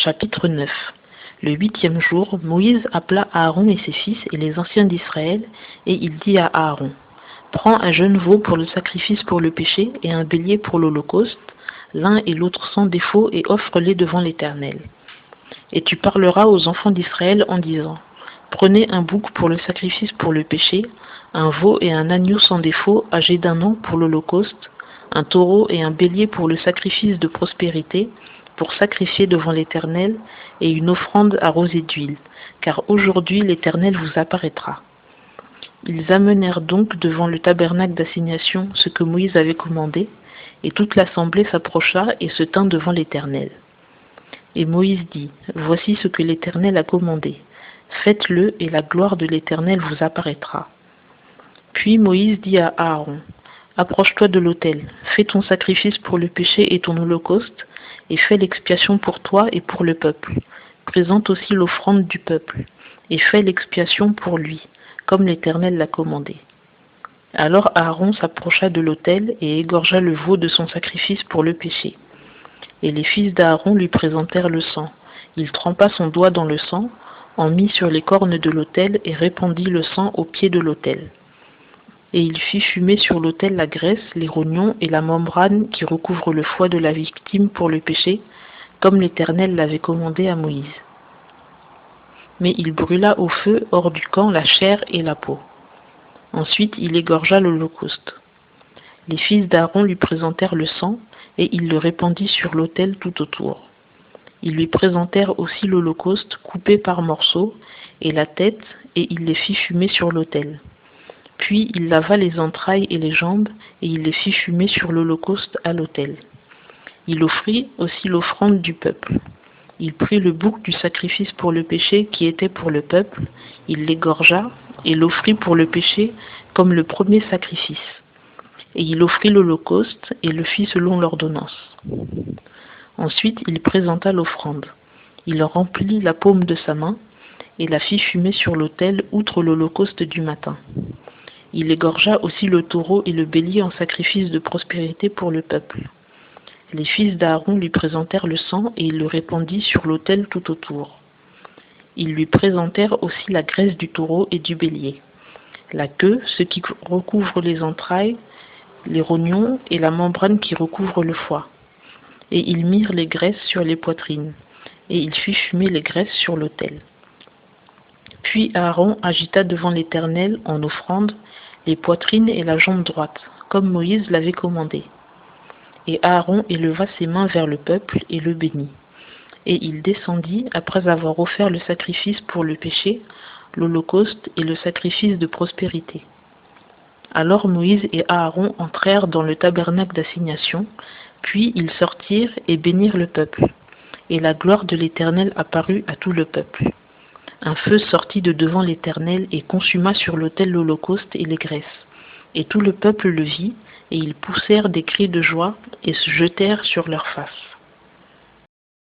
Chapitre 9. Le 8e jour, Moïse appela Aaron et ses fils et les anciens d'Israël, et il dit à Aaron: Prends un jeune veau pour le sacrifice pour le péché et un bélier pour l'holocauste, l'un et l'autre sans défaut, et offre-les devant l'Éternel. Et tu parleras aux enfants d'Israël en disant: Prenez un bouc pour le sacrifice pour le péché, un veau et un agneau sans défaut, âgés d'1 an pour l'holocauste, un taureau et un bélier pour le sacrifice de prospérité, pour sacrifier devant l'Éternel, et une offrande arrosée d'huile, car aujourd'hui l'Éternel vous apparaîtra. Ils amenèrent donc devant le tabernacle d'assignation ce que Moïse avait commandé, et toute l'assemblée s'approcha et se tint devant l'Éternel. Et Moïse dit: Voici ce que l'Éternel a commandé. Faites-le, et la gloire de l'Éternel vous apparaîtra. Puis Moïse dit à Aaron: Approche-toi de l'autel, fais ton sacrifice pour le péché et ton holocauste, et fais l'expiation pour toi et pour le peuple. Présente aussi l'offrande du peuple, et fais l'expiation pour lui, comme l'Éternel l'a commandé. Alors Aaron s'approcha de l'autel et égorgea le veau de son sacrifice pour le péché. Et les fils d'Aaron lui présentèrent le sang. Il trempa son doigt dans le sang, en mit sur les cornes de l'autel et répandit le sang au pied de l'autel. Et il fit fumer sur l'autel la graisse, les rognons et la membrane qui recouvre le foie de la victime pour le péché, comme l'Éternel l'avait commandé à Moïse. Mais il brûla au feu hors du camp la chair et la peau. Ensuite il égorgea l'holocauste. Les fils d'Aaron lui présentèrent le sang, et il le répandit sur l'autel tout autour. Ils lui présentèrent aussi l'holocauste coupé par morceaux, et la tête, et il les fit fumer sur l'autel. Puis il lava les entrailles et les jambes, et il les fit fumer sur l'holocauste à l'autel. Il offrit aussi l'offrande du peuple. Il prit le bouc du sacrifice pour le péché qui était pour le peuple, il l'égorgea, et l'offrit pour le péché comme le premier sacrifice. Et il offrit l'holocauste, et le fit selon l'ordonnance. Ensuite il présenta l'offrande. Il remplit la paume de sa main, et la fit fumer sur l'autel outre l'holocauste du matin. Il égorgea aussi le taureau et le bélier en sacrifice de prospérité pour le peuple. Les fils d'Aaron lui présentèrent le sang, et il le répandit sur l'autel tout autour. Ils lui présentèrent aussi la graisse du taureau et du bélier, la queue, ce qui recouvre les entrailles, les rognons et la membrane qui recouvre le foie. Et ils mirent les graisses sur les poitrines, et il fit fumer les graisses sur l'autel. Puis Aaron agita devant l'Éternel en offrande les poitrines et la jambe droite, comme Moïse l'avait commandé. Et Aaron éleva ses mains vers le peuple et le bénit. Et il descendit après avoir offert le sacrifice pour le péché, l'holocauste et le sacrifice de prospérité. Alors Moïse et Aaron entrèrent dans le tabernacle d'assignation, puis ils sortirent et bénirent le peuple. Et la gloire de l'Éternel apparut à tout le peuple. Un feu sortit de devant l'Éternel et consuma sur l'autel l'holocauste et les graisses. Et tout le peuple le vit, et ils poussèrent des cris de joie et se jetèrent sur leurs faces.